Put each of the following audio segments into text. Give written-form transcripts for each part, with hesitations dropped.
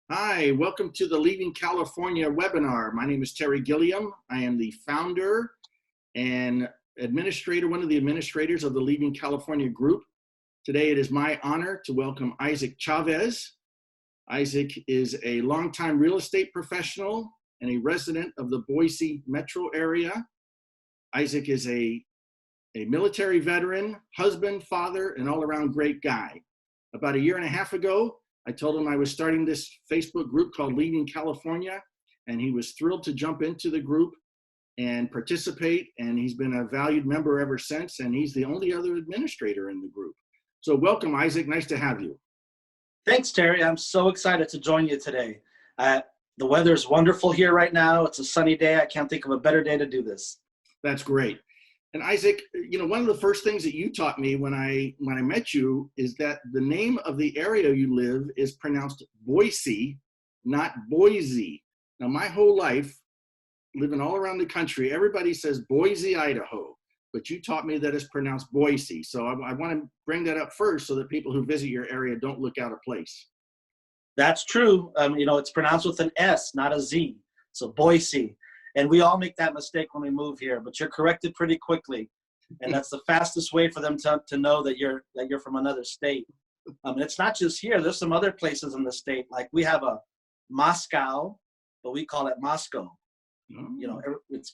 Hi, welcome to the Leaving California webinar. My name is Terry Gilliam. I am the founder and administrator, one of the administrators of the Leaving California group. Today it is my honor to welcome Isaac Chavez. Isaac is a longtime real estate professional and a resident of the Boise metro area. Isaac is a military veteran, husband, father, and all-around great guy. About a year and a half ago, I told him I was starting this Facebook group called Leaving California, and he was thrilled to jump into the group and participate, and he's been a valued member ever since, and he's the only other administrator in the group. So welcome, Isaac. Nice to have you. Thanks, Terry. I'm so excited to join you today. The weather is wonderful here right now. It's a sunny day. I can't think of a better day to do this. That's great. And Isaac, you know, one of the first things that you taught me when I met you is that the name of the area you live is pronounced Boise, not Boise. Now, my whole life, living all around the country, everybody says Boise, Idaho, but you taught me that it's pronounced Boise. So I want to bring that up first so that people who visit your area don't look out of place. That's true. It's pronounced with an S, not a Z. So Boise. And we all make that mistake when we move here, but you're corrected pretty quickly. And that's the fastest way for them to know that you're from another state. And it's not just here. There's some other places in the state. Like we have a Moscow, but we call it Moscow. It's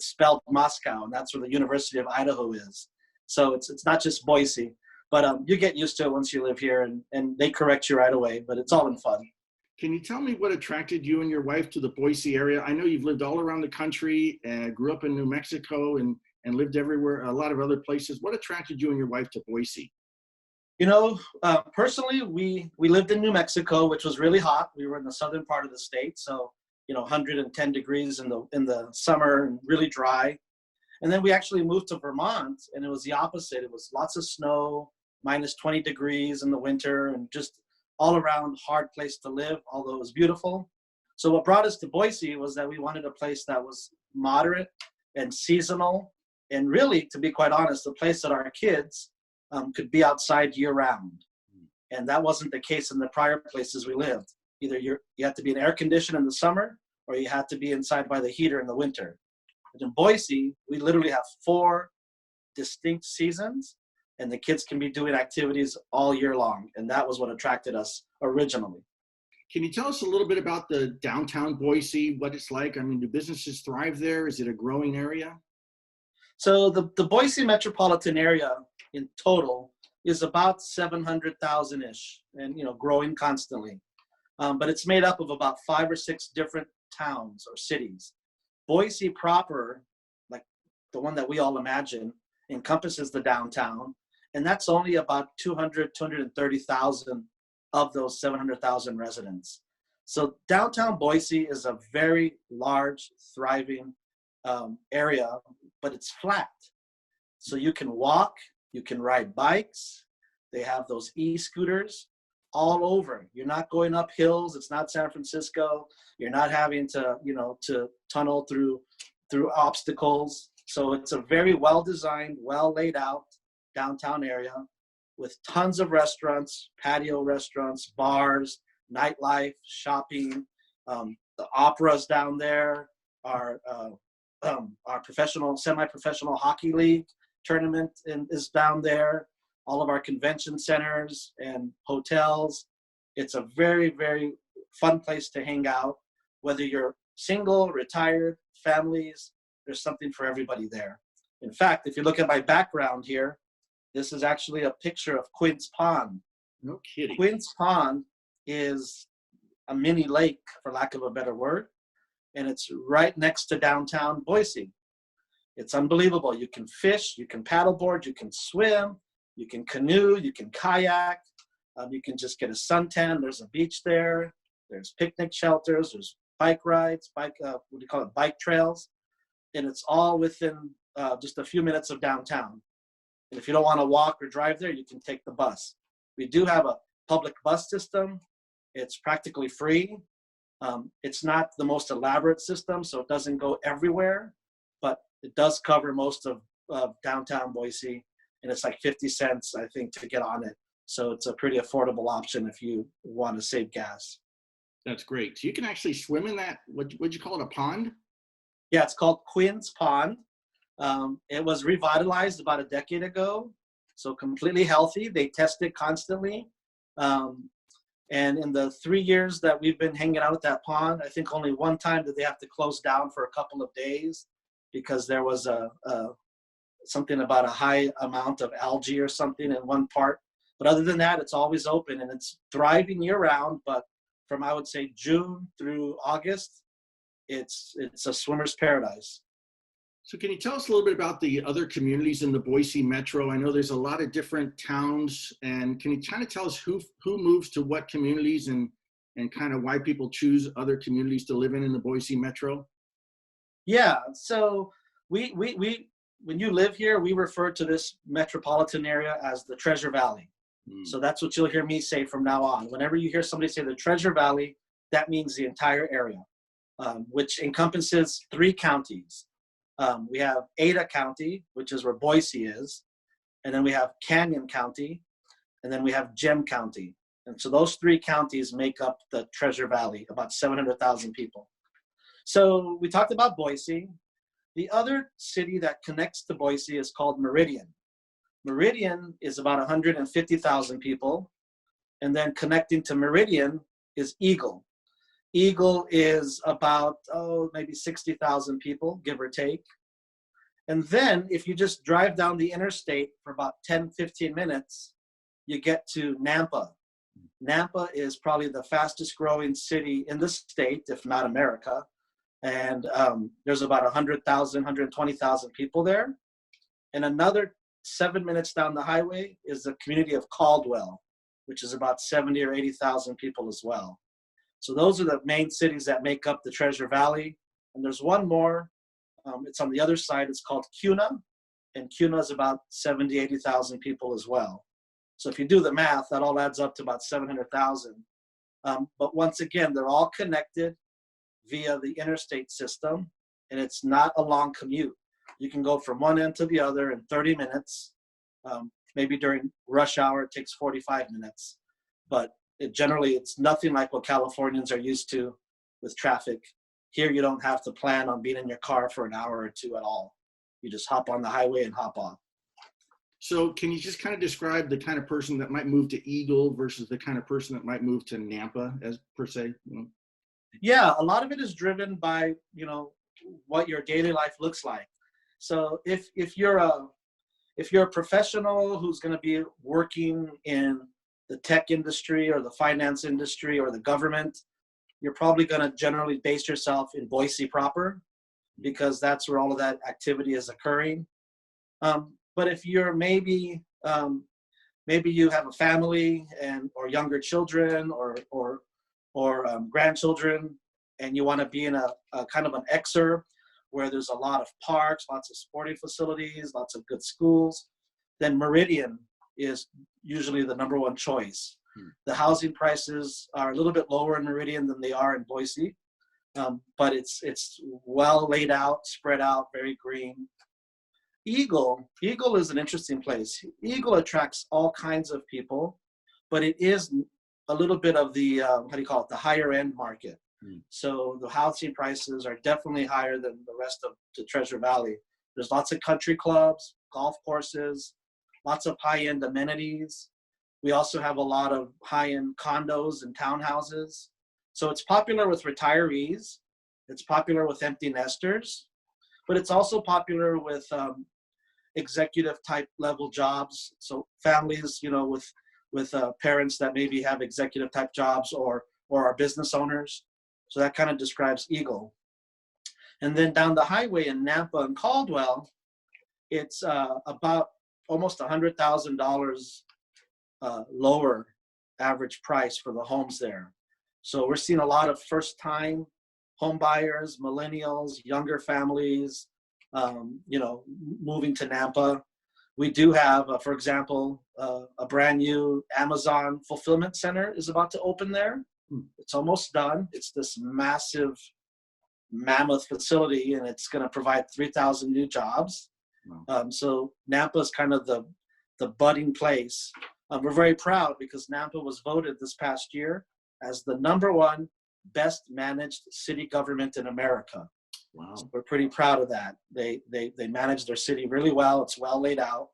spelled Moscow, and that's where the University of Idaho is. So it's not just Boise, but you get used to it once you live here, and they correct you right away, but it's all in fun. Can you tell me what attracted you and your wife to the Boise area? I know you've lived all around the country, grew up in New Mexico, and lived everywhere, a lot of other places. What attracted you and your wife to Boise? Personally, we lived in New Mexico, which was really hot. We were in the southern part of the state, so 110 degrees in the summer and really dry. And then we actually moved to Vermont, and it was the opposite. It was lots of snow, minus 20 degrees in the winter, and just all around hard place to live, although it was beautiful. So what brought us to Boise was that we wanted a place that was moderate and seasonal, and really, to be quite honest, a place that our kids could be outside year round. And that wasn't the case in the prior places we lived. Either you had to be in air conditioned in the summer, or you had to be inside by the heater in the winter. But in Boise, we literally have 4 distinct seasons, and the kids can be doing activities all year long. And that was what attracted us originally. Can you tell us a little bit about the downtown Boise, what it's like? I mean, do businesses thrive there? Is it a growing area? So the Boise metropolitan area in total is about 700,000-ish and, growing constantly. But it's made up of about 5 or 6 different towns or cities. Boise proper, like the one that we all imagine, encompasses the downtown. And that's only about 230,000 of those 700,000 residents. So downtown Boise is a very large, thriving area, but it's flat. So you can walk, you can ride bikes. They have those e-scooters all over. You're not going up hills. It's not San Francisco. You're not having to, to tunnel through obstacles. So it's a very well-designed, well laid out downtown area with tons of restaurants, patio restaurants, bars, nightlife, shopping. The opera's down there. Our semi-professional hockey league tournament is down there. All of our convention centers and hotels. It's a very, very fun place to hang out. Whether you're single, retired, families, there's something for everybody there. In fact, if you look at my background here, this is actually a picture of Quince Pond. No kidding. Quince Pond is a mini lake, for lack of a better word, and it's right next to downtown Boise. It's unbelievable. You can fish, you can paddleboard, you can swim, you can canoe, you can kayak, you can just get a suntan. There's a beach there. There's picnic shelters. There's bike rides, bike trails. And it's all within just a few minutes of downtown. And if you don't want to walk or drive there, you can take the bus. We do have a public bus system. It's practically free. It's not the most elaborate system, so it doesn't go everywhere, but it does cover most of downtown Boise. And it's like 50 cents, I think, to get on it. So it's a pretty affordable option if you want to save gas. That's great. So you can actually swim in that, what'd you call it, a pond? Yeah, it's called Quinn's Pond. It was revitalized about a decade ago, so completely healthy. They test it constantly. Um, and in the 3 years that we've been hanging out at that pond, I think only one time did they have to close down for a couple of days because there was something about a high amount of algae or something in one part. But other than that, it's always open and it's thriving year round. But from, I would say, June through August, it's a swimmer's paradise. So can you tell us a little bit about the other communities in the Boise metro? I know there's a lot of different towns, and can you kind of tell us who moves to what communities and kind of why people choose other communities to live in the Boise metro? Yeah, so we when you live here, we refer to this metropolitan area as the Treasure Valley. So that's what you'll hear me say from now on. Whenever you hear somebody say the Treasure Valley, that means the entire area, which encompasses 3 counties. We have Ada County, which is where Boise is, and then we have Canyon County, and then we have Gem County. And so those 3 counties make up the Treasure Valley, about 700,000 people. So we talked about Boise. The other city that connects to Boise is called Meridian. Meridian is about 150,000 people. And then connecting to Meridian is Eagle. Eagle is about, maybe 60,000 people, give or take. And then if you just drive down the interstate for about 10, 15 minutes, you get to Nampa. Nampa is probably the fastest growing city in the state, if not America. And there's about 100,000, 120,000 people there. And another 7 minutes down the highway is the community of Caldwell, which is about 70 or 80,000 people as well. So those are the main cities that make up the Treasure Valley. And there's one more. It's on the other side. It's called Kuna. And Kuna is about 70, 80,000 people as well. So if you do the math, that all adds up to about 700,000. But once again, they're all connected via the interstate system. And it's not a long commute. You can go from one end to the other in 30 minutes. Maybe during rush hour, it takes 45 minutes. But it's nothing like what Californians are used to with traffic. Here, you don't have to plan on being in your car for an hour or two at all. You just hop on the highway and hop off. So can you just kind of describe the kind of person that might move to Eagle versus the kind of person that might move to Nampa, as per se? Yeah, a lot of it is driven by, what your daily life looks like. So if you're a professional who's going to be working in the tech industry or the finance industry or the government, you're probably going to generally base yourself in Boise proper because that's where all of that activity is occurring. But if you're maybe you have a family or younger children or grandchildren, and you want to be in a kind of an exurb where there's a lot of parks, lots of sporting facilities, lots of good schools, then Meridian is usually the number one choice. The housing prices are a little bit lower in Meridian than they are in Boise, but it's well laid out, spread out, very green. Eagle is an interesting place. Eagle attracts all kinds of people, but it is a little bit of the, the higher end market. So the housing prices are definitely higher than the rest of the Treasure Valley. There's lots of country clubs, golf courses, lots of high-end amenities. We also have a lot of high-end condos and townhouses. So it's popular with retirees. It's popular with empty nesters, but it's also popular with executive type level jobs. So families, with parents that maybe have executive type jobs or are business owners. So that kind of describes Eagle. And then down the highway in Nampa and Caldwell, it's about almost $100,000 lower average price for the homes there. So we're seeing a lot of first-time home buyers, millennials, younger families, moving to Nampa. We do have, for example, a brand new Amazon fulfillment center is about to open there. It's almost done. It's this massive, mammoth facility, and it's going to provide 3,000 new jobs. Wow. So Nampa is kind of the budding place. We're very proud because Nampa was voted this past year as the #1 best managed city government in America. Wow. So we're pretty proud of that. They manage their city really well. It's well laid out.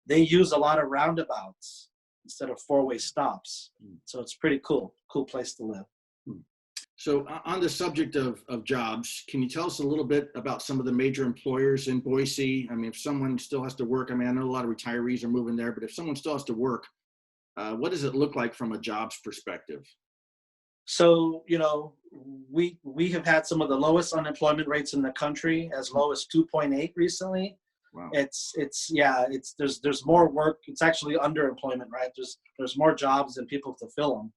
They use a lot of roundabouts instead of four-way stops. So it's pretty cool place to live. So on the subject of jobs, can you tell us a little bit about some of the major employers in Boise? I mean, if someone still has to work, I mean, I know a lot of retirees are moving there, but if someone still has to work, what does it look like from a jobs perspective? So, we have had some of the lowest unemployment rates in the country, as low as 2.8 recently. Wow. There's more work. It's actually underemployment, right? There's more jobs than people to fill them.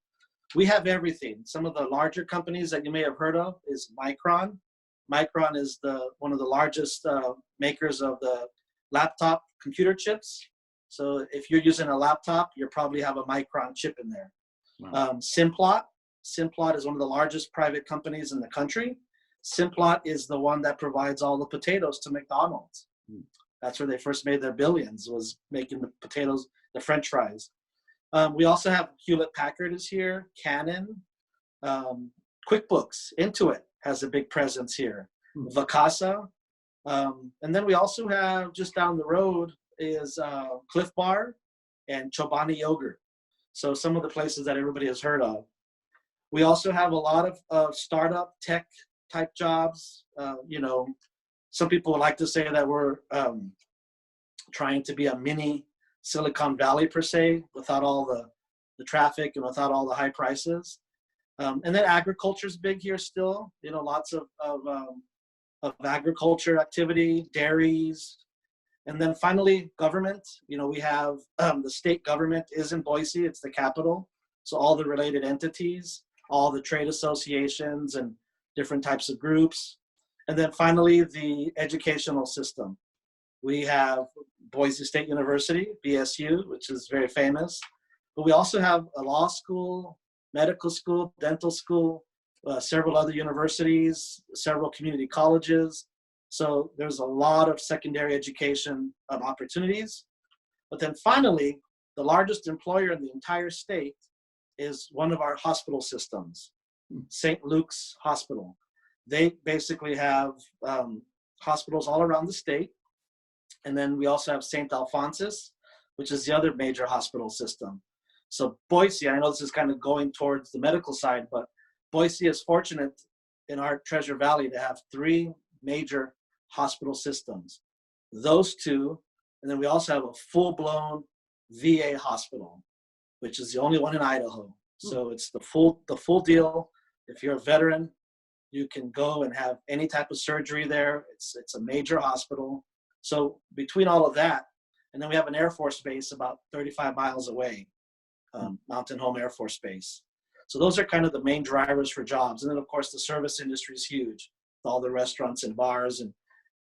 We have everything. Some of the larger companies that you may have heard of is Micron. Micron is one of the largest makers of the laptop computer chips. So if you're using a laptop, you probably have a Micron chip in there. Wow. Simplot is one of the largest private companies in the country. Simplot is the one that provides all the potatoes to McDonald's. That's where they first made their billions, was making the potatoes, the French fries. We also have Hewlett Packard is here, Canon, QuickBooks, Intuit has a big presence here, Vacasa. And then we also have just down the road is Cliff Bar and Chobani Yogurt. So some of the places that everybody has heard of. We also have a lot of startup tech type jobs. Some people would like to say that we're trying to be a mini Silicon Valley per se, without all the traffic and without all the high prices. And then agriculture is big here still. Lots of agriculture activity, dairies. And then finally, government. We have the state government is in Boise. It's the capital. So all the related entities, all the trade associations and different types of groups. And then finally, the educational system. We have Boise State University, BSU, which is very famous. But we also have a law school, medical school, dental school, several other universities, several community colleges. So there's a lot of secondary education opportunities. But then finally, the largest employer in the entire state is one of our hospital systems, St. Luke's Hospital. They basically have hospitals all around the state. And then we also have St. Alphonsus, which is the other major hospital system. So Boise, I know this is kind of going towards the medical side, but Boise is fortunate in our Treasure Valley to have three major hospital systems. Those two, and then we also have a full-blown VA hospital, which is the only one in Idaho. So it's the full deal. If you're a veteran, you can go and have any type of surgery there. It's a major hospital. So between all of that, and then we have an Air Force base about 35 miles away, Mountain Home Air Force Base. So those are kind of the main drivers for jobs. And then of course the service industry is huge. All the restaurants and bars and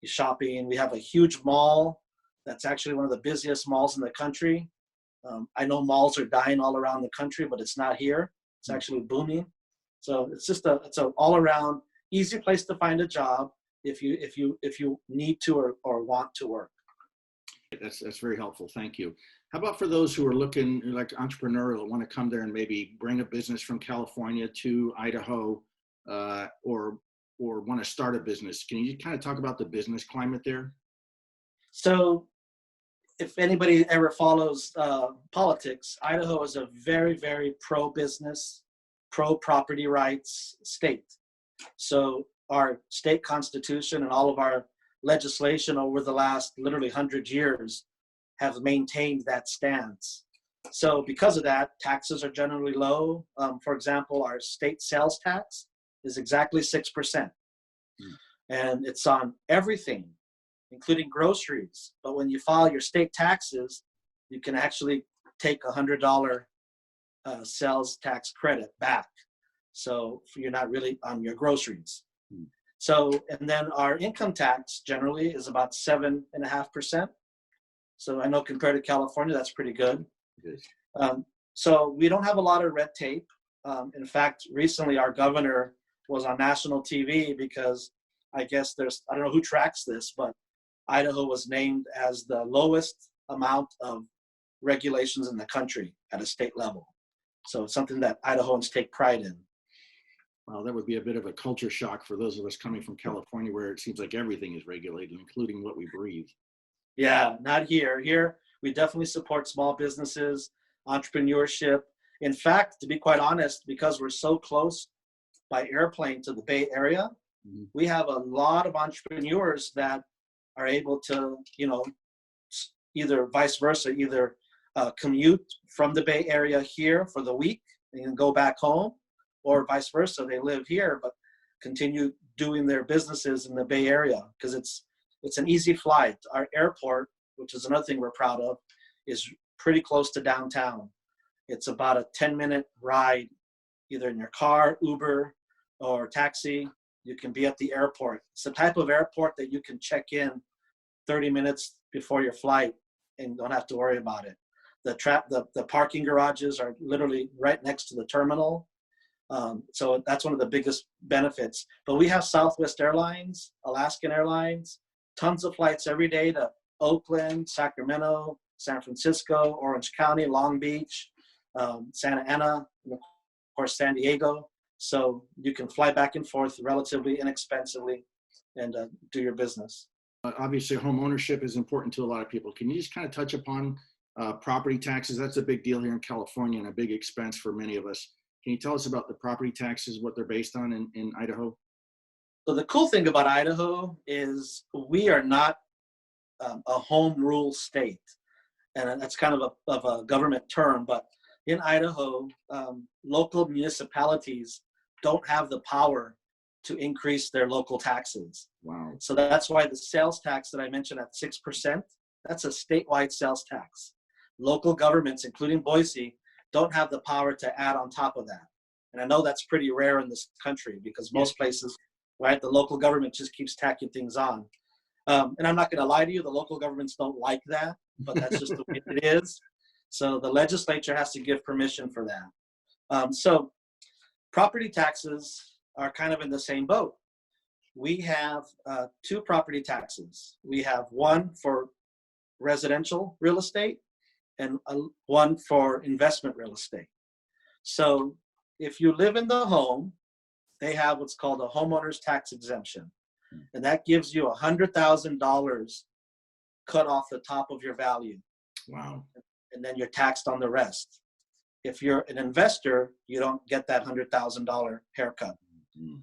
shopping. We have a huge mall that's actually one of the busiest malls in the country. I know malls are dying all around the country, but it's not here. It's actually booming. So it's just it's an all around easy place to find a job if you need to or want to work. That's very helpful. Thank you. How about for those who are looking like entrepreneurial, want to come there and maybe bring a business from California to Idaho, or want to start a business? Can you kind of talk about the business climate there? So if anybody ever follows politics, Idaho is a very, very pro-business, pro-property rights state. So our state constitution and all of our legislation over the last literally 100 years have maintained that stance. So because of that, taxes are generally low. For example, our state sales tax is exactly 6%. And it's on everything, including groceries. But when you file your state taxes, you can actually take $100 sales tax credit back. So you're not really on your groceries. So, and then our income tax generally is about 7.5%. So I know compared to California, that's pretty good. So we don't have a lot of red tape. In fact, recently our governor was on national TV because I guess I don't know who tracks this, but Idaho was named as the lowest amount of regulations in the country at a state level. So it's something that Idahoans take pride in. Well, that would be a bit of a culture shock for those of us coming from California, where it seems like everything is regulated, including what we breathe. Yeah, not here. Here, we definitely support small businesses, entrepreneurship. In fact, to be quite honest, because we're so close by airplane to the Bay Area, Mhm. we have a lot of entrepreneurs that are able to, either vice versa, either commute from the Bay Area here for the week and go back home, or vice versa, they live here but continue doing their businesses in the Bay Area because it's an easy flight. Our airport, which is another thing we're proud of, is pretty close to downtown. It's about a 10-minute ride, either in your car, Uber, or taxi. You can be at the airport. It's the type of airport that you can check in 30 minutes before your flight and don't have to worry about it. The parking garages are literally right next to the terminal. So that's one of the biggest benefits. But we have Southwest Airlines, Alaskan Airlines, tons of flights every day to Oakland, Sacramento, San Francisco, Orange County, Long Beach, Santa Ana, and of course San Diego. So you can fly back and forth relatively inexpensively and do your business. Obviously, home ownership is important to a lot of people. Can you just kind of touch upon property taxes? That's a big deal here in California and a big expense for many of us. Can you tell us about the property taxes, what they're based on in Idaho? So the cool thing about Idaho is we are not a home rule state. And that's kind of a government term, but in Idaho, local municipalities don't have the power to increase their local taxes. Wow. So that's why the sales tax that I mentioned at 6%, that's a statewide sales tax. Local governments, including Boise, don't have the power to add on top of that. And I know that's pretty rare in this country because most places, right, the local government just keeps tacking things on. And I'm not going to lie to you, the local governments don't like that, but that's just the way it is. So the legislature has to give permission for that. So property taxes are kind of in the same boat. We have two property taxes. We have one for residential real estate and one for investment real estate. So if you live in the home, they have what's called a homeowner's tax exemption. And that gives you $100,000 cut off the top of your value. Wow. And then you're taxed on the rest. If you're an investor, you don't get that $100,000 haircut. Mm-hmm.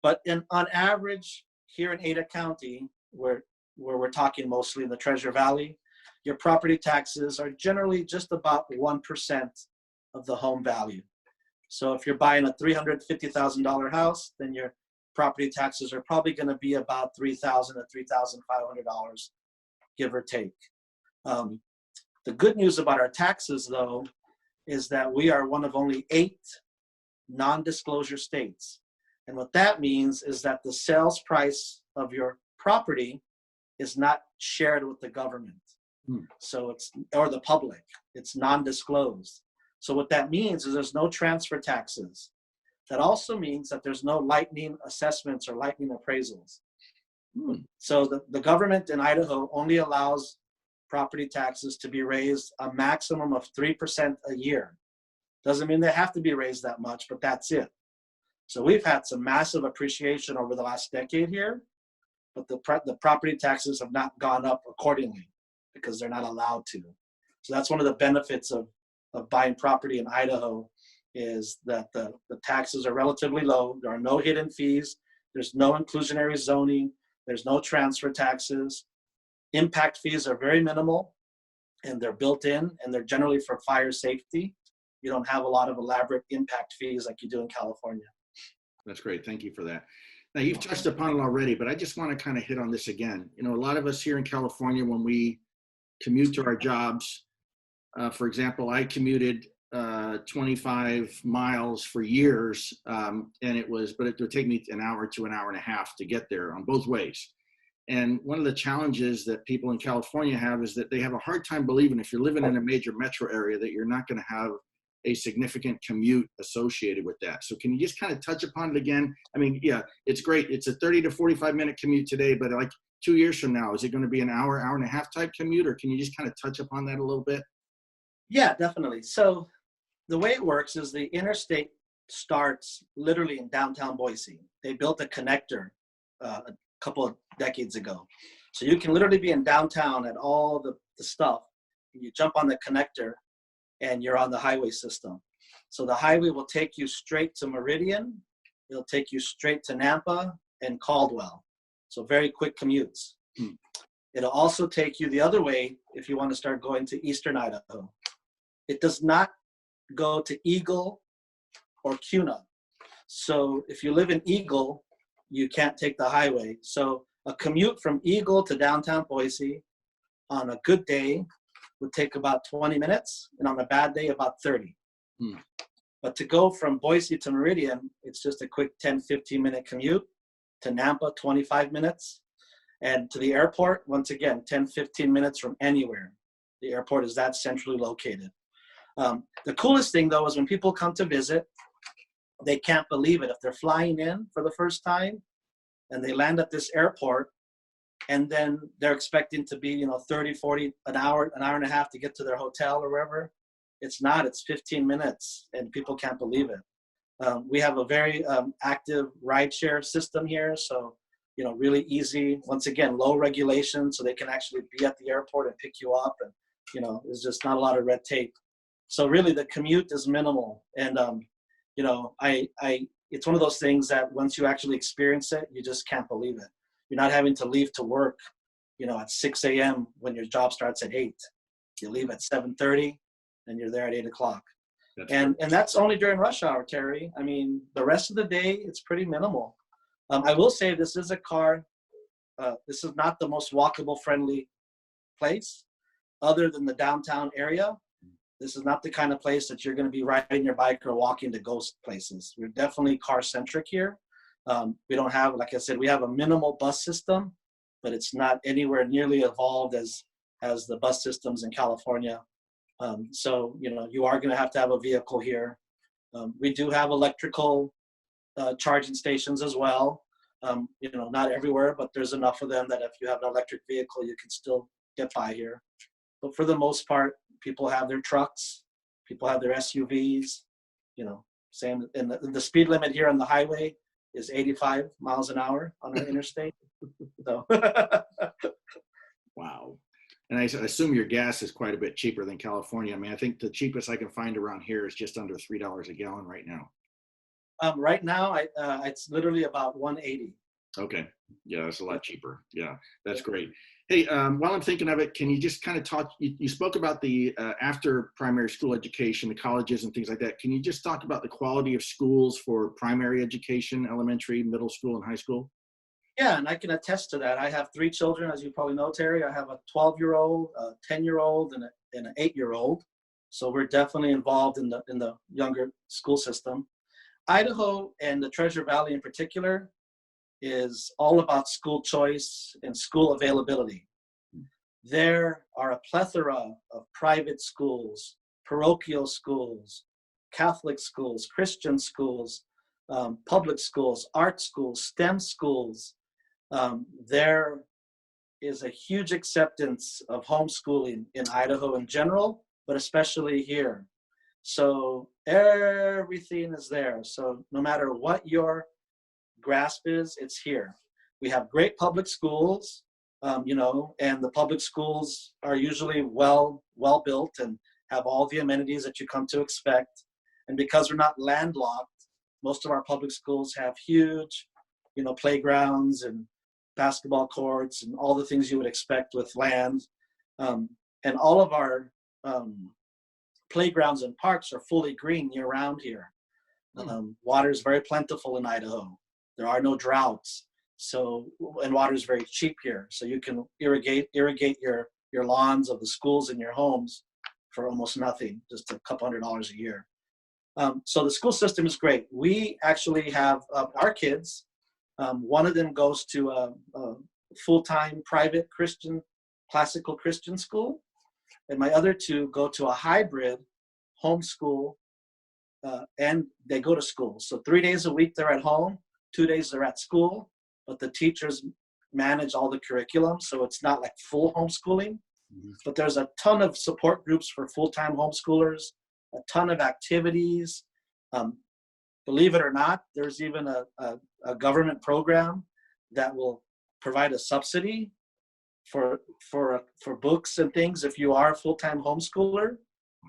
But on average, here in Ada County, where we're talking mostly in the Treasure Valley, your property taxes are generally just about 1% of the home value. So if you're buying a $350,000 house, then your property taxes are probably going to be about $3,000 to $3,500, give or take. The good news about our taxes, though, is that we are one of only 8 non-disclosure states. And what that means is that the sales price of your property is not shared with the government. So or the public. It's non-disclosed. So what that means is there's no transfer taxes. That also means that there's no lightning assessments or lightning appraisals. So the government in Idaho only allows property taxes to be raised a maximum of 3% a year. Doesn't mean they have to be raised that much, but that's it. So we've had some massive appreciation over the last decade here, but the property taxes have not gone up accordingly because they're not allowed to. So that's one of the benefits of buying property in Idaho, is that the taxes are relatively low. There are no hidden fees. There's no inclusionary zoning. There's no transfer taxes. Impact fees are very minimal, and they're built in, and they're generally for fire safety. You don't have a lot of elaborate impact fees like you do in California. That's great. Thank you for that. Now, you've touched upon it already, but I just want to kind of hit on this again. You know, a lot of us here in California, when we commute to our jobs, for example, I commuted 25 miles for years, but it would take me an hour to an hour and a half to get there on both ways. And one of the challenges that people in California have is that they have a hard time believing, if you're living in a major metro area, that you're not going to have a significant commute associated with that. So can you just kind of touch upon it again? I mean, yeah, it's great. It's a 30 to 45-minute commute today, but like 2 years from now, is it going to be an hour, hour and a half type commute, or can you just kind of touch upon that a little bit? Yeah, definitely. So the way it works is the interstate starts literally in downtown Boise. They built a connector a couple of decades ago. So you can literally be in downtown at all the stuff. You jump on the connector and you're on the highway system. So the highway will take you straight to Meridian. It'll take you straight to Nampa and Caldwell. So very quick commutes. It'll also take you the other way if you want to start going to eastern Idaho. It does not go to Eagle or Kuna. So if you live in Eagle, you can't take the highway. So a commute from Eagle to downtown Boise on a good day would take about 20 minutes, and on a bad day, about 30. But to go from Boise to Meridian, it's just a quick 10, 15-minute commute. To Nampa, 25 minutes. And to the airport, once again, 10, 15 minutes from anywhere. The airport is that centrally located. The coolest thing, though, is when people come to visit, they can't believe it. If they're flying in for the first time and they land at this airport, and then they're expecting to be, 30, 40, an hour and a half to get to their hotel or wherever. It's not, it's 15 minutes, and people can't believe it. We have a very active rideshare system here. So, really easy, once again, low regulation, so they can actually be at the airport and pick you up. And, there's just not a lot of red tape. So really the commute is minimal. And, it's one of those things that once you actually experience it, you just can't believe it. You're not having to leave to work, at 6 a.m. when your job starts at 8. You leave at 7:30 and you're there at 8 o'clock. And that's only during rush hour, Terry. I mean, the rest of the day, it's pretty minimal. I will say this is a car. This is not the most walkable friendly place other than the downtown area. This is not the kind of place that you're going to be riding your bike or walking to ghost places. We're definitely car centric here. We don't have, like I said, we have a minimal bus system, but it's not anywhere nearly evolved as the bus systems in California. So, you are going to have a vehicle here. We do have electrical charging stations as well. Not everywhere, but there's enough of them that if you have an electric vehicle, you can still get by here. But for the most part, people have their trucks, people have their SUVs, same. And the speed limit here on the highway is 85 miles an hour on our interstate. So. Wow. And I assume your gas is quite a bit cheaper than California. I mean, I think the cheapest I can find around here is just under $3 a gallon right now. Right now, it's literally about 180. Okay. Yeah, that's a lot cheaper. Yeah, that's great. Hey, while I'm thinking of it, can you just kind of talk, you spoke about the after primary school education, the colleges and things like that. Can you just talk about the quality of schools for primary education, elementary, middle school, and high school? Yeah, and I can attest to that. I have 3 children, as you probably know, Terry. I have a 12-year-old, a 10-year-old, and an 8-year-old. So we're definitely involved in the younger school system. Idaho and the Treasure Valley in particular is all about school choice and school availability. There are a plethora of private schools, parochial schools, Catholic schools, Christian schools, public schools, art schools, STEM schools. There is a huge acceptance of homeschooling in Idaho in general, but especially here. So everything is there. So no matter what your grasp is, it's here. We have great public schools, and the public schools are usually well built and have all the amenities that you come to expect. And because we're not landlocked, most of our public schools have huge, playgrounds and basketball courts and all the things you would expect with land. And all of our playgrounds and parks are fully green year round here. Water is very plentiful in Idaho. There are no droughts. So, and water is very cheap here. So you can irrigate your lawns of the schools in your homes for almost nothing, just a couple $100 a year. So the school system is great. We actually have our kids. One of them goes to a full-time private classical Christian school. And my other 2 go to a hybrid homeschool, and they go to school. So 3 days a week they're at home, 2 days they're at school, but the teachers manage all the curriculum. So it's not like full homeschooling, but there's a ton of support groups for full-time homeschoolers, a ton of activities. believe it or not, there's even a government program that will provide a subsidy for books and things if you are a full-time homeschooler.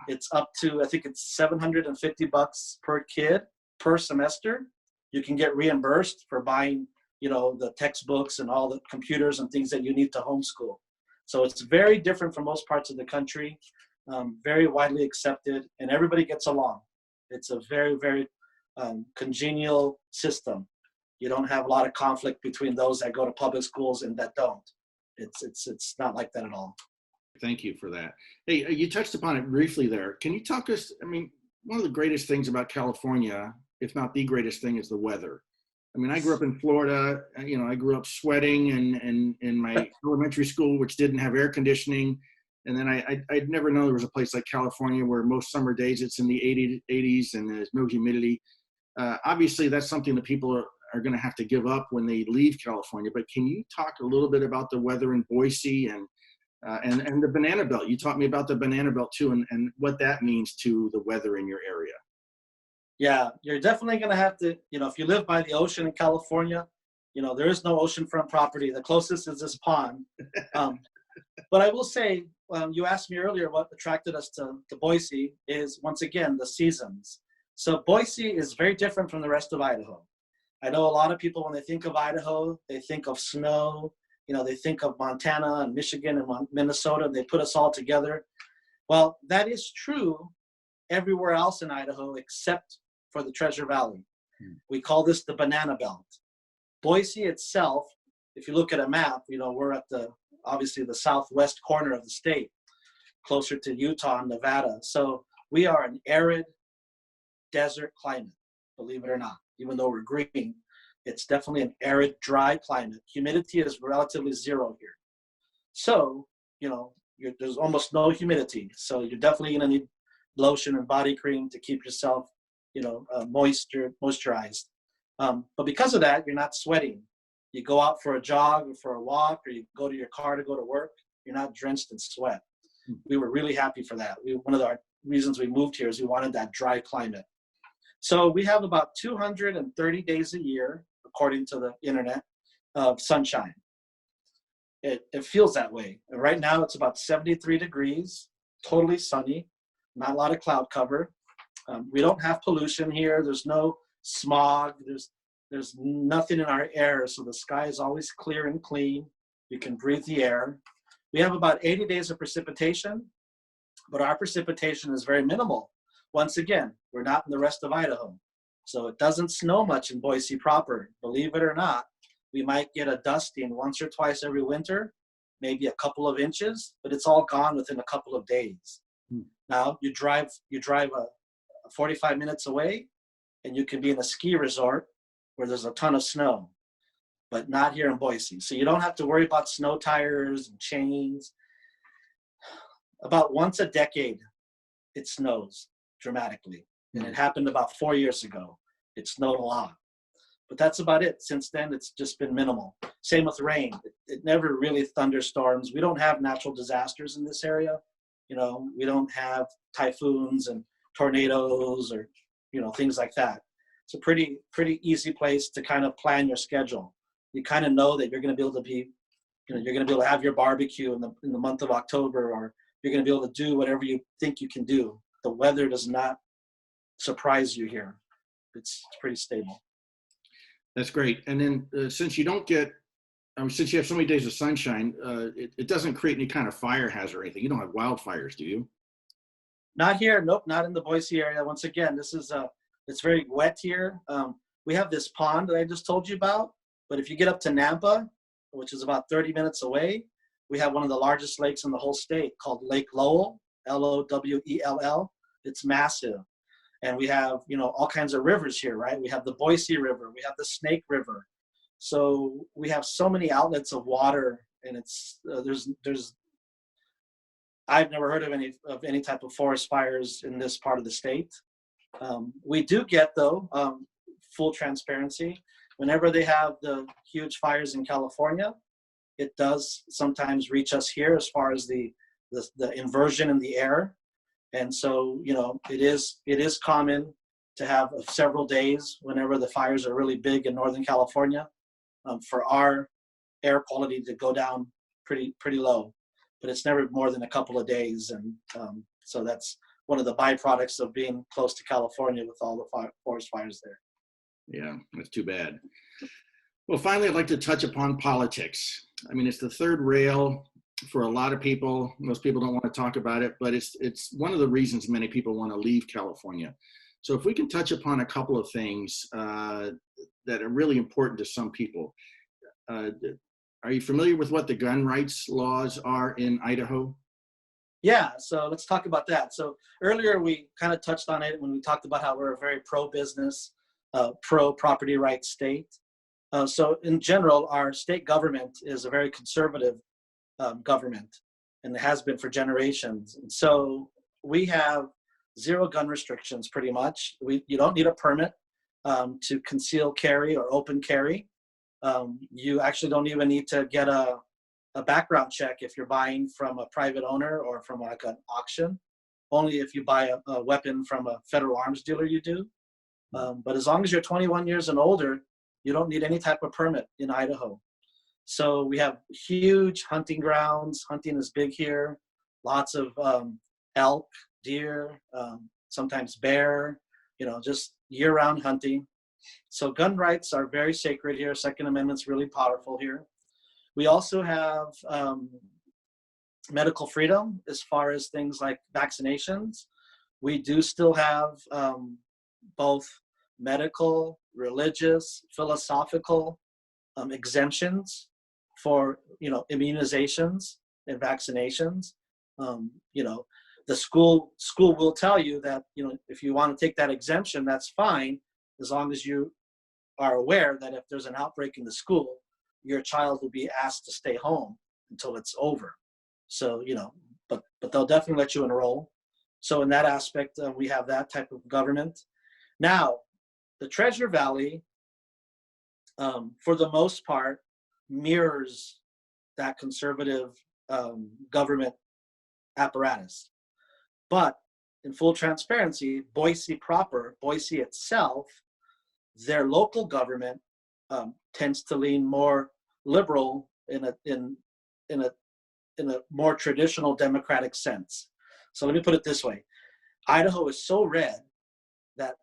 It's up to, I think it's $750 per kid per semester. You can get reimbursed for buying, the textbooks and all the computers and things that you need to homeschool. So it's very different from most parts of the country, very widely accepted, and everybody gets along. It's a very, very congenial system. You don't have a lot of conflict between those that go to public schools and that don't. It's not like that at all. Thank you for that. Hey, you touched upon it briefly there. Can you talk us, one of the greatest things about California, if not the greatest thing, is the weather. I grew up in Florida. I grew up sweating and in my elementary school, which didn't have air conditioning. And then I'd never known there was a place like California where most summer days it's in the 80s and there's no humidity. Obviously, that's something that people are going to have to give up when they leave California. But can you talk a little bit about the weather in Boise and the banana belt? You taught me about the banana belt too, and what that means to the weather in your area. Yeah, you're definitely going to have to, if you live by the ocean in California, there is no oceanfront property. The closest is this pond. But I will say, you asked me earlier what attracted us to Boise is, once again, the seasons. So Boise is very different from the rest of Idaho. I know a lot of people, when they think of Idaho, they think of snow, they think of Montana and Michigan and Minnesota, and they put us all together. Well, that is true everywhere else in Idaho except for the Treasure Valley. We call this the banana belt. Boise itself, if you look at a map, we're at obviously the southwest corner of the state, closer to Utah and Nevada. So we are an arid desert climate, believe it or not. Even though we're green, it's definitely an arid, dry climate. Humidity is relatively zero here. So, there's almost no humidity. So you're definitely going to need lotion and body cream to keep yourself, moisturized. But because of that, you're not sweating. You go out for a jog or for a walk, or you go to your car to go to work, you're not drenched in sweat. We were really happy for that. One of the reasons we moved here is we wanted that dry climate. So we have about 230 days a year, according to the internet, of sunshine. It feels that way. Right now it's about 73 degrees, totally sunny, not a lot of cloud cover. We don't have pollution here. There's no smog. There's nothing in our air, so the sky is always clear and clean. You can breathe the air. We have about 80 days of precipitation, but our precipitation is very minimal. Once again, we're not in the rest of Idaho, so it doesn't snow much in Boise proper. Believe it or not, we might get a dusting once or twice every winter, maybe a couple of inches, but it's all gone within a couple of days. Now you drive 45 minutes away, and you can be in a ski resort where there's a ton of snow, but not here in Boise. So you don't have to worry about snow tires and chains. About once a decade, it snows dramatically. And it happened about 4 years ago. It snowed a lot. But that's about it. Since then, it's just been minimal. Same with rain. It never really thunderstorms. We don't have natural disasters in this area. We don't have typhoons and tornadoes or, things like that. It's a pretty easy place to kind of plan your schedule. You kind of know that you're going to be able to you're going to be able to have your barbecue in the month of October, or you're going to be able to do whatever you think you can do. The weather does not surprise you here. It's pretty stable. That's great. And then since you have so many days of sunshine, it doesn't create any kind of fire hazard or anything. You don't have wildfires, do you? Not here. Nope, not in the Boise area. Once again, it's very wet here. We have this pond that I just told you about, but if you get up to Nampa, which is about 30 minutes away, we have one of the largest lakes in the whole state called Lake Lowell, Lowell. It's massive. And we have, all kinds of rivers here, right? We have the Boise River, we have the Snake River. So we have so many outlets of water, and I've never heard of any type of forest fires in this part of the state. We do get, though, full transparency. Whenever they have the huge fires in California, it does sometimes reach us here as far as the inversion in the air. And so, it is common to have several days whenever the fires are really big in Northern California, for our air quality to go down pretty low. But it's never more than a couple of days, and so that's one of the byproducts of being close to California with all the forest fires there. Yeah, that's too bad. Well, finally, I'd like to touch upon politics. I mean, it's the third rail for a lot of people. Most people don't want to talk about it, but it's one of the reasons many people want to leave California. So if we can touch upon a couple of things that are really important to some people. Are you familiar with what the gun rights laws are in Idaho? Yeah, so let's talk about that. So earlier we kind of touched on it when we talked about how we're a very pro-business, pro-property rights state. So in general, our state government is a very conservative government, and it has been for generations. And so we have zero gun restrictions pretty much. You don't need a permit to conceal carry or open carry. You actually don't even need to get a background check if you're buying from a private owner or from like an auction. Only if you buy a weapon from a federal arms dealer you do. But as long as you're 21 years and older, you don't need any type of permit in Idaho. So we have huge hunting grounds. Hunting is big here. Lots of elk, deer, sometimes bear, just year-round hunting. So gun rights are very sacred here. Second Amendment's really powerful here. We also have medical freedom as far as things like vaccinations. We do still have both medical, religious, philosophical exemptions for immunizations and vaccinations. The school will tell you that if you want to take that exemption, that's fine, as long as you are aware that if there's an outbreak in the school, your child will be asked to stay home until it's over. So but they'll definitely let you enroll. So in that aspect, we have that type of government. Now, the Treasure Valley, for the most part, mirrors that conservative government apparatus. But in full transparency, Boise proper, Boise itself, their local government tends to lean more liberal in a more traditional democratic sense. So let me put it this way: Idaho is so red that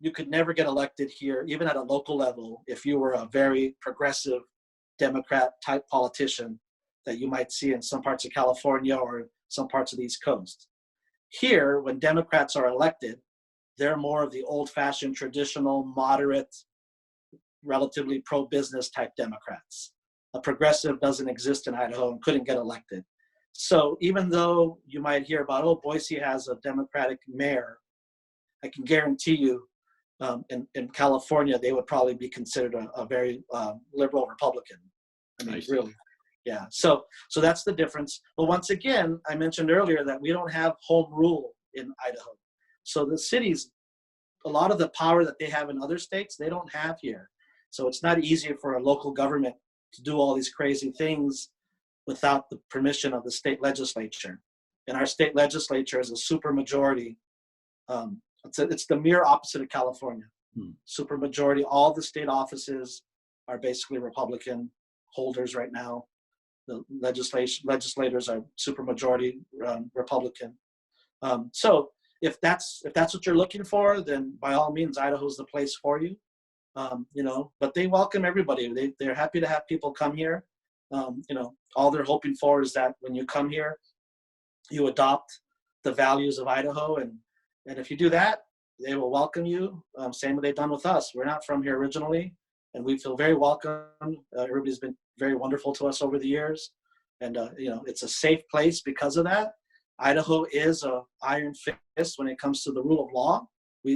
you could never get elected here, even at a local level, if you were a very progressive Democrat type politician that you might see in some parts of California or some parts of the East Coast. Here, when Democrats are elected, they're more of the old-fashioned, traditional, moderate, relatively pro-business type Democrats. A progressive doesn't exist in Idaho and couldn't get elected. So even though you might hear about, Boise has a Democratic mayor, I can guarantee you in California, they would probably be considered a very liberal Republican. I mean, really. Yeah, so that's the difference. But once again, I mentioned earlier that we don't have home rule in Idaho. So the cities, a lot of the power that they have in other states, they don't have here. So it's not easy for a local government to do all these crazy things without the permission of the state legislature. And our state legislature is a supermajority. It's the mere opposite of California. Supermajority, all the state offices are basically Republican holders right now. The legislators are supermajority Republican. So if that's what you're looking for, then by all means, Idaho's the place for you. But they welcome everybody. They're happy to have people come here. All they're hoping for is that when you come here, you adopt the values of Idaho, and if you do that, they will welcome you. Same way they've done with us. We're not from here originally, and we feel very welcome. Everybody's been very wonderful to us over the years, and it's a safe place because of that. Idaho is an iron fist when it comes to the rule of law.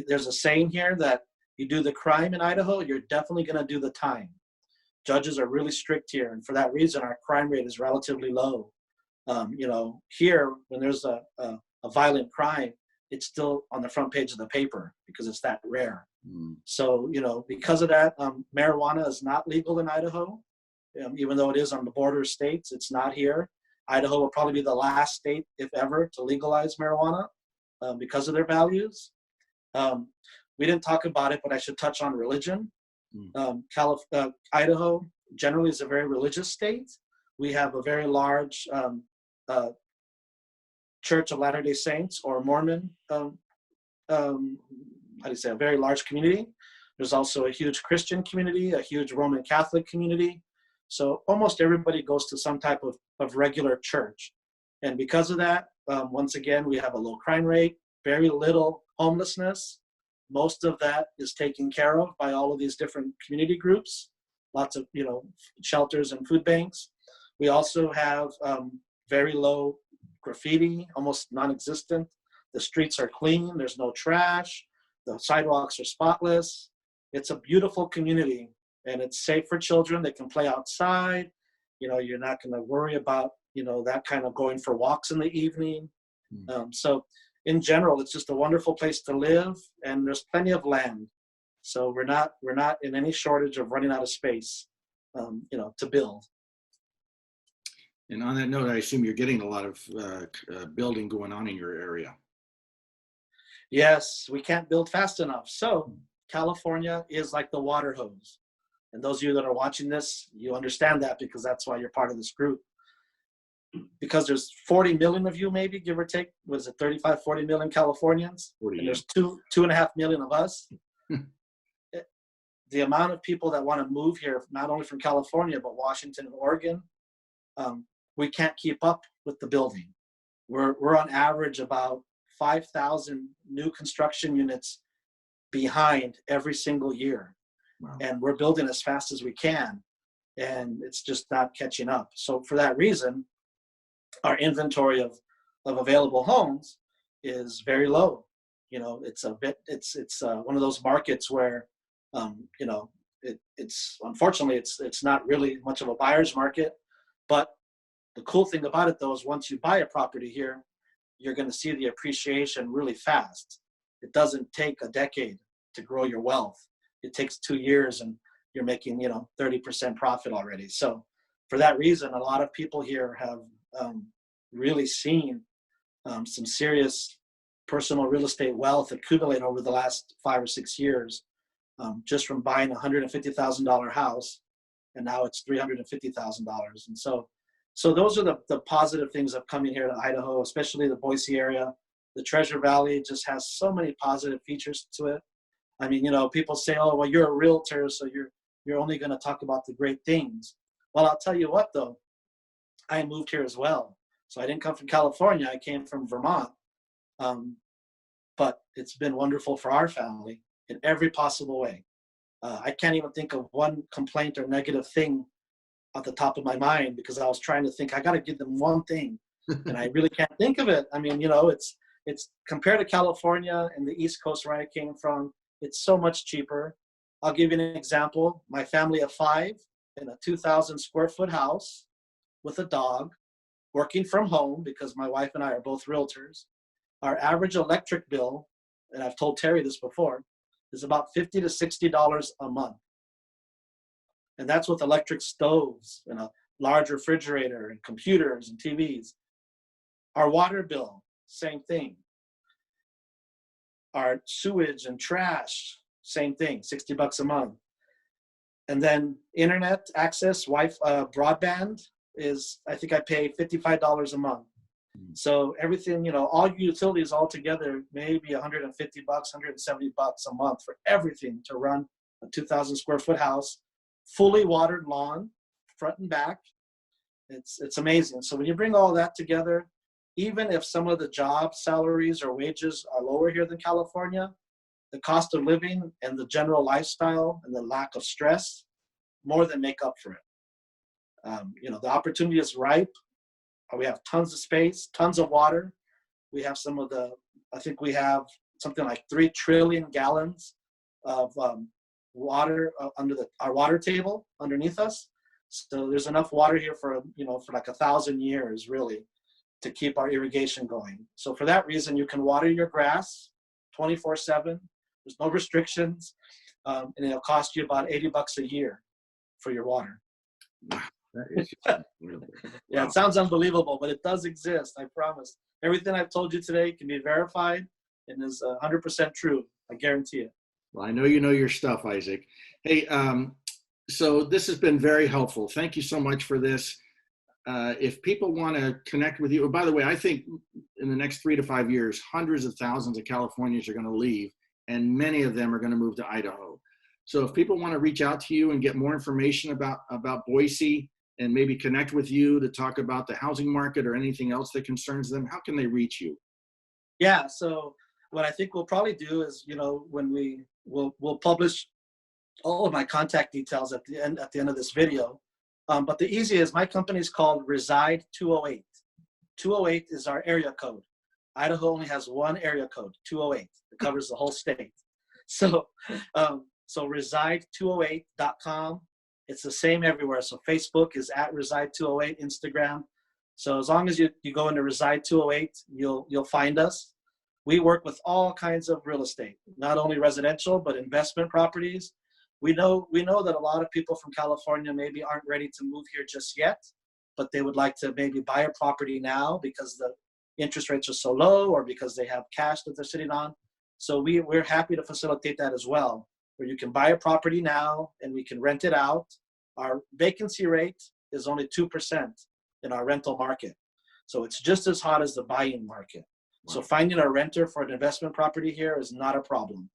There's a saying here that you do the crime in Idaho, you're definitely going to do the time. Judges are really strict here, and for that reason, our crime rate is relatively low. Here, when there's a violent crime, it's still on the front page of the paper because it's that rare. So, because of that, marijuana is not legal in Idaho. Even though it is on the border states, it's not here. Idaho will probably be the last state, if ever, to legalize marijuana because of their values. We didn't talk about it, but I should touch on religion. Mm. Idaho generally is a very religious state. We have a very large uh, Church of Latter-day Saints or Mormon, how do you say, a very large community. There's also a huge Christian community, a huge Roman Catholic community. So almost everybody goes to some type of regular church. And because of that, once again, we have a low crime rate, very little homelessness. Most of that is taken care of by all of these different community groups, lots of, shelters and food banks. We also have very low graffiti, almost non-existent. The streets are clean, there's no trash, the sidewalks are spotless. It's a beautiful community, and it's safe for children. They can play outside. You're not going to worry about, that kind of going for walks in the evening. So in general, it's just a wonderful place to live, and there's plenty of land. So we're not in any shortage of running out of space, to build. And on that note, I assume you're getting a lot of building going on in your area. Yes, we can't build fast enough. So California is like the water hose. And those of you that are watching this, you understand that because that's why you're part of this group. Because there's 40 million of you, maybe, give or take. Was it 35, 40 million Californians? 40, and there's 2.5 million of us. The amount of people that want to move here, not only from California, but Washington and Oregon, we can't keep up with the building. We're on average about 5,000 new construction units behind every single year. Wow. And we're building as fast as we can, and it's just not catching up. So for that reason, our inventory of available homes is very low. It's one of those markets where, it's unfortunately it's not really much of a buyer's market. But the cool thing about it, though, is once you buy a property here, you're going to see the appreciation really fast. It doesn't take a decade to grow your wealth. It takes 2 years, and you're making 30% profit already. So for that reason, a lot of people here have really seen some serious personal real estate wealth accumulate over the last 5 or 6 years, just from buying a $150,000 house, and now it's $350,000. And so those are the positive things of coming here to Idaho, especially the Boise area. The Treasure Valley just has so many positive features to it. I mean, people say, "Oh, well, you're a realtor, so you're only going to talk about the great things." Well, I'll tell you what, though, I moved here as well. So I didn't come from California. I came from Vermont. But it's been wonderful for our family in every possible way. I can't even think of one complaint or negative thing at the top of my mind, because I was trying to think, I got to give them one thing, and I really can't think of it. I mean, it's compared to California and the East Coast where I came from, it's so much cheaper. I'll give you an example. My family of 5 in a 2,000 square foot house with a dog, working from home because my wife and I are both realtors. Our average electric bill, and I've told Terry this before, is about $50 to $60 a month. And that's with electric stoves and a large refrigerator and computers and TVs. Our water bill, same thing. Our sewage and trash, same thing, $60 a month. And then internet access, broadband is, I think I pay $55 a month. So everything, all utilities all together, maybe $150, $170 a month for everything to run a 2,000 square foot house, fully watered lawn, front and back. It's amazing. So when you bring all that together, even if some of the job salaries or wages are lower here than California, the cost of living and the general lifestyle and the lack of stress more than make up for it. The opportunity is ripe. We have tons of space, tons of water. We have I think we have something like 3 trillion gallons of water under our water table underneath us. So there's enough water here for like 1,000 years, really, to keep our irrigation going. So for that reason, you can water your grass 24/7. There's no restrictions, and it'll cost you about $80 a year for your water. That is unbelievable. Yeah, it sounds unbelievable, but it does exist. I promise. Everything I've told you today can be verified and is 100% true. I guarantee it. Well, I know you know your stuff, Isaac. Hey, so this has been very helpful. Thank you so much for this. If people want to connect with you, oh, by the way, I think in the next 3 to 5 years, hundreds of thousands of Californians are going to leave, and many of them are going to move to Idaho. So if people want to reach out to you and get more information about Boise and maybe connect with you to talk about the housing market or anything else that concerns them, how can they reach you? Yeah. So what I think we'll probably do is, when we'll publish all of my contact details at the end of this video. But the easiest is my company is called Reside 208. 208 is our area code. Idaho only has one area code, 208. It covers the whole state. So reside208.com. It's the same everywhere. So Facebook is at Reside208, Instagram. So as long as you go into Reside208, you'll find us. We work with all kinds of real estate, not only residential, but investment properties. We know that a lot of people from California maybe aren't ready to move here just yet, but they would like to maybe buy a property now because the interest rates are so low or because they have cash that they're sitting on. So we're happy to facilitate that as well, where you can buy a property now and we can rent it out. Our vacancy rate is only 2% in our rental market. So it's just as hot as the buying market. Wow. So finding a renter for an investment property here is not a problem.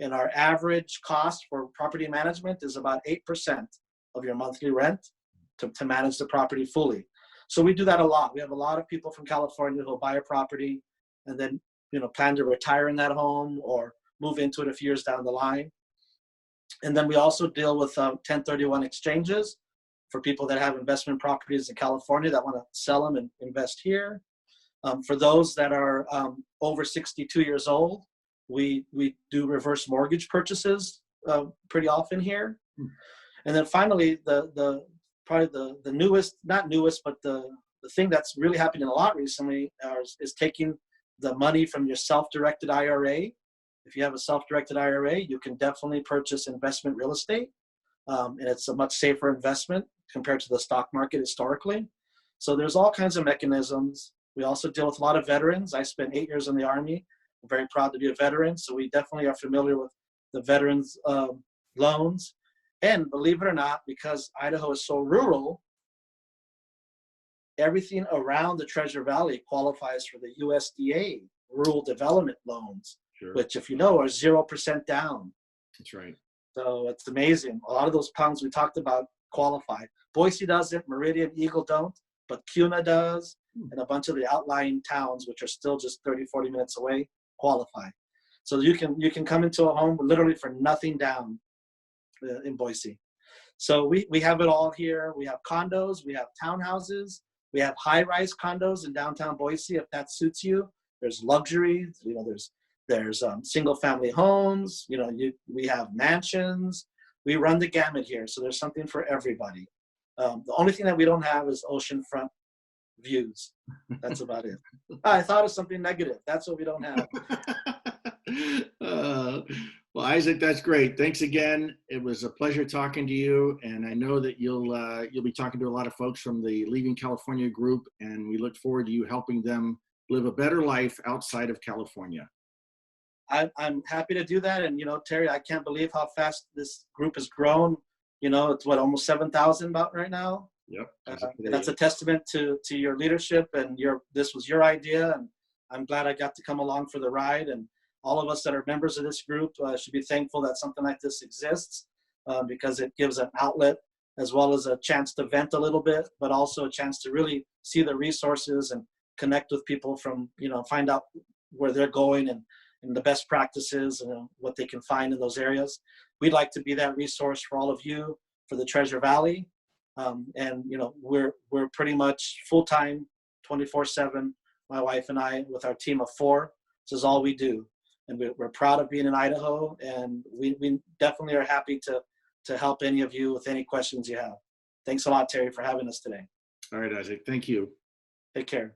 And our average cost for property management is about 8% of your monthly rent to manage the property fully. So we do that a lot. We have a lot of people from California who'll buy a property and then plan to retire in that home or move into it a few years down the line. And then we also deal with 1031 exchanges for people that have investment properties in California that want to sell them and invest here. For those that are over 62 years old, we do reverse mortgage purchases pretty often here. And then finally, probably the newest, not newest, but the thing that's really happening a lot recently is taking the money from your self-directed IRA. If you have a self-directed IRA, you can definitely purchase investment real estate. And it's a much safer investment compared to the stock market historically. So there's all kinds of mechanisms. We also deal with a lot of veterans. I spent 8 years in the Army. I'm very proud to be a veteran. So we definitely are familiar with the veterans loans. And believe it or not, because Idaho is so rural, everything around the Treasure Valley qualifies for the USDA rural development loans, sure, which, if you know, are 0% down. That's right. So it's amazing. A lot of those towns we talked about qualify. Boise doesn't, Meridian, Eagle don't, but Cuna does, and a bunch of the outlying towns, which are still just 30, 40 minutes away, qualify. So you can come into a home literally for nothing down in Boise. So we have it all here. We have condos, we have townhouses, we have high-rise condos in downtown Boise, if that suits you. There's luxury, there's single-family homes, we have mansions. We run the gamut here, so there's something for everybody. The only thing that we don't have is oceanfront views. That's about it. I thought of something negative. That's what we don't have. Well, Isaac, that's great. Thanks again. It was a pleasure talking to you, and I know that you'll be talking to a lot of folks from the Leaving California group, and we look forward to you helping them live a better life outside of California. I'm happy to do that, and Terry, I can't believe how fast this group has grown. It's almost 7,000 about right now. Yep. That's a testament to your leadership, and this was your idea, and I'm glad I got to come along for the ride. And all of us that are members of this group should be thankful that something like this exists, because it gives an outlet as well as a chance to vent a little bit, but also a chance to really see the resources and connect with people from, find out where they're going and the best practices and what they can find in those areas. We'd like to be that resource for all of you, for the Treasure Valley. And we're pretty much full-time, 24/7, my wife and I, with our team of 4. This is all we do. And we're proud of being in Idaho, and we definitely are happy to help any of you with any questions you have. Thanks a lot, Terry, for having us today. All right, Isaac. Thank you. Take care.